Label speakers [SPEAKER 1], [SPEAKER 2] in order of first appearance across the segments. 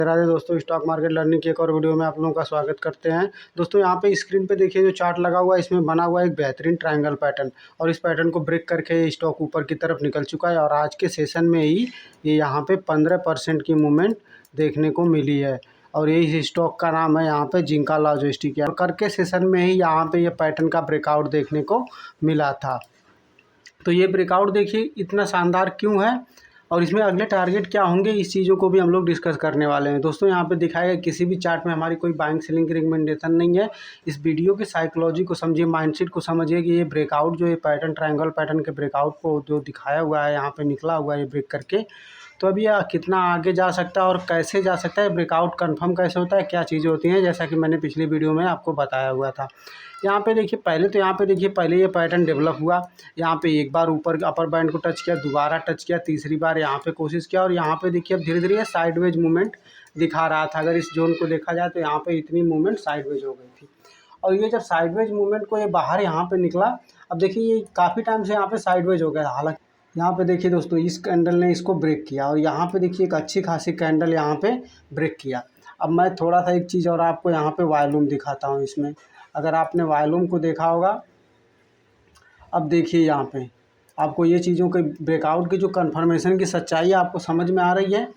[SPEAKER 1] राधे दोस्तों, stock market learning की एक और वीडियो में आप लोगों का स्वागत करते हैं। दोस्तों यहाँ पे स्क्रीन पे देखिए जो चार्ट लगा हुआ है, इसमें बना हुआ है एक बेहतरीन ट्रायंगल पैटर्न और इस पैटर्न को ब्रेक करके स्टॉक ऊपर की तरफ निकल चुका है और आज के सेशन में ही ये यहाँ पे 15% की मूवमेंट देखने को मिली है और यही स्टॉक का नाम है यहाँ पे जिंका लॉजिस्टिक। और करके सेशन में ही यहाँ पे ये पैटर्न का ब्रेकआउट देखने को मिला था। तो ये ब्रेकआउट देखिए इतना शानदार क्यों है और इसमें अगले टारगेट क्या होंगे, इस चीज़ों को भी हम लोग डिस्कस करने वाले हैं। दोस्तों यहाँ पे दिखाया गया किसी भी चार्ट में हमारी कोई बाइंग सेलिंग की रिकमेंडेशन नहीं है। इस वीडियो की साइकोलॉजी को समझिए, माइंडसेट को समझिए कि ये ब्रेकआउट जो ये पैटर्न ट्रायंगल पैटर्न के ब्रेकआउट को जो दिखाया हुआ है, यहाँ पे निकला हुआ है ये ब्रेक करके, तो अब ये कितना आगे जा सकता है और कैसे जा सकता है, ब्रेकआउट कंफर्म कैसे होता है, क्या चीज़ें होती हैं, जैसा कि मैंने पिछली वीडियो में आपको बताया हुआ था। यहाँ पे देखिए पहले ये पैटर्न डेवलप हुआ, यहाँ पे एक बार ऊपर अपर बैंड को टच किया, दोबारा टच किया, तीसरी बार यहाँ पे कोशिश किया और यहाँ पे देखिए अब धीरे धीरे साइडवेज मूवमेंट दिखा रहा था। अगर इस जोन को देखा जाए तो यहाँ पे इतनी मूवमेंट साइडवेज हो गई थी और ये जब साइडवेज मूवमेंट को ये बाहर यहाँ पे निकला, अब देखिए ये काफ़ी टाइम से यहाँ पे साइडवेज हो गया। हालांकि यहाँ पे देखिए दोस्तों इस कैंडल ने इसको ब्रेक किया और यहाँ पे देखिए एक अच्छी खासी कैंडल यहाँ पे ब्रेक किया। अब मैं थोड़ा सा एक चीज़ और आपको यहाँ पे वॉल्यूम दिखाता हूँ। इसमें अगर आपने वॉल्यूम को देखा होगा, अब देखिए यहाँ पे आपको ये चीज़ों के ब्रेकआउट की जो कन्फर्मेशन की सच्चाई है आपको समझ में आ रही है।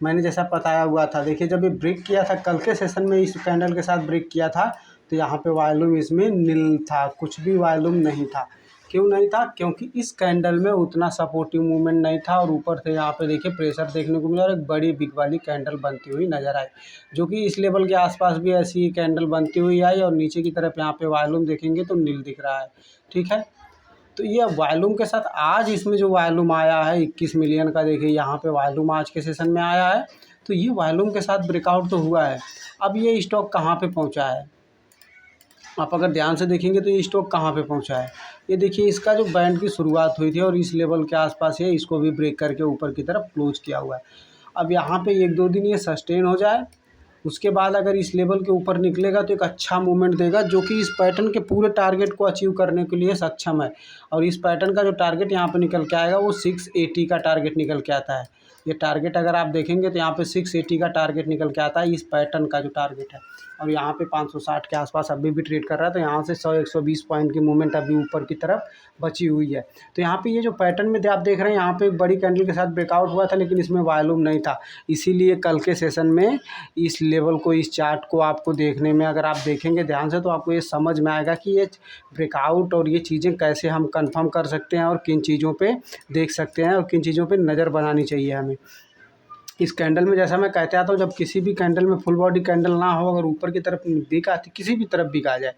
[SPEAKER 1] मैंने जैसा बताया हुआ था, देखिए जब ये ब्रेक किया था कल के सेशन में, इस कैंडल के साथ ब्रेक किया था तो यहाँ पे वॉल्यूम इसमें नील था, कुछ भी वॉल्यूम नहीं था। क्यों नहीं था? क्योंकि इस कैंडल में उतना सपोर्टिव मूवमेंट नहीं था और ऊपर से यहाँ पे देखिए प्रेशर देखने को मिला और एक बड़ी बिग वाली कैंडल बनती हुई नजर आई, जो कि इस लेवल के आसपास भी ऐसी कैंडल बनती हुई आई और नीचे की तरफ यहाँ पे वॉल्यूम देखेंगे तो नील दिख रहा है। ठीक है, तो ये वॉल्यूम के साथ आज इसमें जो वॉल्यूम आया है 21 मिलियन का, देखिए यहाँ पे वॉल्यूम आज के सेशन में आया है, तो ये वॉल्यूम के साथ ब्रेकआउट तो हुआ है। अब ये स्टॉक कहाँ पे पहुँचा है, आप अगर ध्यान से देखेंगे तो ये स्टॉक कहाँ पे पहुँचा है। ये देखिए इसका जो बैंड की शुरुआत हुई थी और इस लेवल के आसपास है, इसको भी ब्रेक करके ऊपर की तरफ क्लोज किया हुआ है। अब यहाँ पे 1-2 दिन ये सस्टेन हो जाए, उसके बाद अगर इस लेवल के ऊपर निकलेगा तो एक अच्छा मूवमेंट देगा, जो कि इस पैटर्न के पूरे टारगेट को अचीव करने के लिए सक्षम है। और इस पैटर्न का जो टारगेट यहाँ पे निकल के आएगा वो 680 का टारगेट निकल के आता है। ये टारगेट अगर आप देखेंगे तो यहाँ पे 680 का टारगेट निकल के आता है, इस पैटर्न का जो टारगेट है। और यहाँ पे 560 के आसपास अभी भी ट्रेड कर रहा है, तो यहाँ से 100-120 पॉइंट की मूवमेंट अभी ऊपर की तरफ बची हुई है। तो यहाँ पे ये जो पैटर्न में आप देख रहे हैं, यहाँ पे एक बड़ी कैंडल के साथ ब्रेकआउट हुआ था लेकिन इसमें वॉल्यूम नहीं था, इसीलिए कल के सेशन में इस लेवल को, इस चार्ट को आपको देखने में, अगर आप देखेंगे ध्यान से तो आपको ये समझ में आएगा कि ये ब्रेकआउट और ये चीज़ें कैसे हम कंफर्म कर सकते हैं और किन चीज़ों पे देख सकते हैं और किन चीज़ों पे नज़र बनानी चाहिए हमें। इस कैंडल में जैसा मैं कहते आता हूँ, जब किसी भी कैंडल में फुल बॉडी कैंडल ना हो, अगर ऊपर की तरफ बिक आती, किसी भी तरफ बिक आ जाए,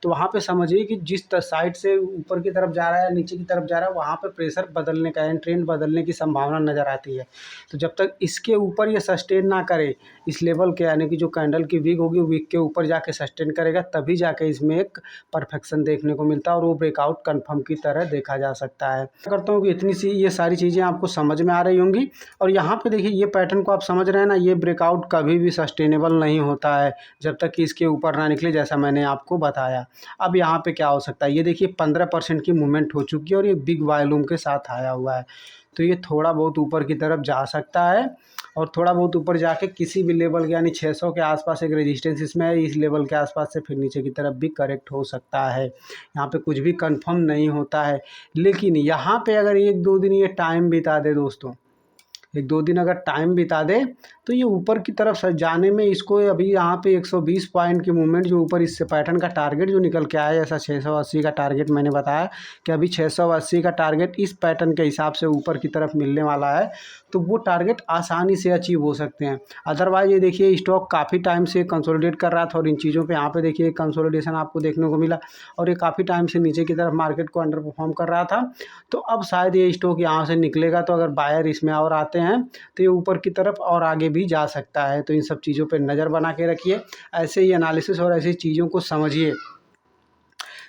[SPEAKER 1] तो वहाँ पे समझिए कि जिस साइड से ऊपर की तरफ जा रहा है या नीचे की तरफ जा रहा है, वहाँ पे प्रेशर बदलने का, ट्रेंड बदलने की संभावना नज़र आती है। तो जब तक इसके ऊपर ये सस्टेन ना करे इस लेवल के, यानी कि जो कैंडल की वीक होगी वीक के ऊपर जाके सस्टेन करेगा, तभी जाके इसमें एक परफेक्शन देखने को मिलता है और वो ब्रेकआउट कन्फर्म की तरह देखा जा सकता है। करता हूँ कि इतनी सी ये सारी चीज़ें आपको समझ में आ रही होंगी। और यहाँ पे देखिए ये पैटर्न को आप समझ रहे हैं ना, ये ब्रेकआउट कभी भी सस्टेनेबल नहीं होता है जब तक कि इसके ऊपर ना निकले, जैसा मैंने आपको बताया। अब यहाँ पे क्या हो सकता है, ये देखिए 15% की मूवमेंट हो चुकी है और ये बिग वॉल्यूम के साथ आया हुआ है, तो ये थोड़ा बहुत ऊपर की तरफ जा सकता है और थोड़ा बहुत ऊपर जाके किसी भी लेवल के, यानी 600 के आसपास एक रेजिस्टेंस इसमें है, इस लेवल के आसपास से फिर नीचे की तरफ भी करेक्ट हो सकता है। यहाँ पे कुछ भी कंफर्म नहीं होता है, लेकिन यहाँ पे अगर 1-2 दिन ये टाइम बिता दे दोस्तों, 1-2 दिन अगर टाइम बिता दे तो ये ऊपर की तरफ जाने में, इसको अभी यहाँ पे 120 पॉइंट की मूवमेंट जो ऊपर इससे पैटर्न का टारगेट जो निकल के आया, जैसा 680 का टारगेट मैंने बताया कि अभी 680 का टारगेट इस पैटर्न के हिसाब से ऊपर की तरफ मिलने वाला है, तो वो टारगेट आसानी से अचीव हो सकते हैं। अदरवाइज ये देखिए स्टॉक काफ़ी टाइम से कंसोलिडेट कर रहा था और इन चीज़ों पे यहाँ पे देखिए कंसोलिडेशन आपको देखने को मिला और ये काफ़ी टाइम से नीचे की तरफ मार्केट को अंडर परफॉर्म कर रहा था। तो अब शायद ये स्टॉक यहाँ से निकलेगा, तो अगर बायर इसमें और आते हैं तो ये ऊपर की तरफ और आगे भी जा सकता है। तो इन सब चीज़ों पे नज़र बना के रखिए, ऐसे ही एनालिसिस और ऐसी चीज़ों को समझिए,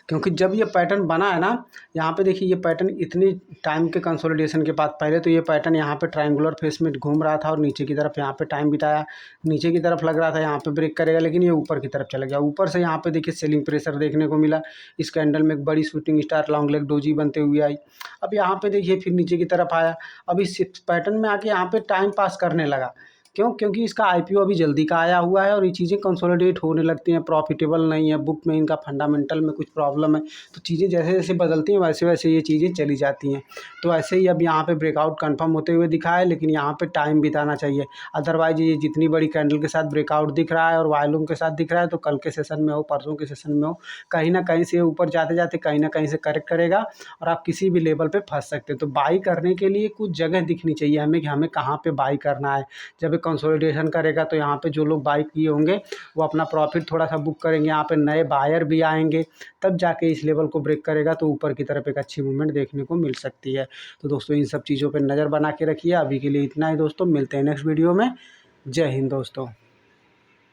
[SPEAKER 1] क्योंकि जब ये पैटर्न बना है ना, यहाँ पे देखिए ये पैटर्न इतनी टाइम के कंसोलिडेशन के बाद, पहले तो ये पैटर्न यहाँ पे ट्रायंगुलर फेस में घूम रहा था और नीचे की तरफ यहाँ पे टाइम बिताया, नीचे की तरफ लग रहा था यहाँ पे ब्रेक करेगा, लेकिन ये ऊपर की तरफ चला गया। ऊपर से यहाँ पे देखिए सेलिंग प्रेशर देखने को मिला, इस कैंडल में एक बड़ी shooting star long leg doji बनते हुए आई। अब यहाँ पे देखिए फिर नीचे की तरफ आया, अब इस पैटर्न में आके यहाँ पे टाइम पास करने लगा, क्यों? क्योंकि इसका आईपीओ अभी जल्दी का आया हुआ है और ये चीज़ें कंसोलिडेट होने लगती हैं, प्रॉफिटेबल नहीं है, बुक में इनका फंडामेंटल में कुछ प्रॉब्लम है, तो चीज़ें जैसे-जैसे बदलती हैं वैसे-वैसे ये चीज़ें चली जाती हैं। तो ऐसे ही अब यहाँ पे ब्रेकआउट कन्फर्म होते हुए दिखा है, लेकिन यहाँ पे टाइम बिताना चाहिए। अदरवाइज़ ये जितनी बड़ी कैंडल के साथ ब्रेकआउट दिख रहा है और वॉल्यूम के साथ दिख रहा है, तो कल के सेशन में हो, परसों के सेशन में हो, कहीं न कहीं से ऊपर जाते-जाते कहीं न कहीं से करेक्ट करेगा और आप किसी भी लेवल पे फँस सकते हैं। तो बाई करने के लिए कुछ जगह दिखनी चाहिए हमें कि हमें कहाँ पे बाई करना है। जब ये कंसोलिडेशन करेगा तो यहाँ पे जो लोग बाई किए होंगे वो अपना प्रॉफिट थोड़ा-सा बुक करेंगे, यहाँ पे नए बायर भी आएँगे, तब जाके इस लेवल को ब्रेक करेगा तो ऊपर की तरफ एक अच्छी मूवमेंट देखने को मिल सकती है। तो दोस्तों इन सब चीज़ों पे नज़र बना के रखिए। अभी के लिए इतना ही दोस्तों, मिलते हैं नेक्स्ट वीडियो में। जय हिंद दोस्तों।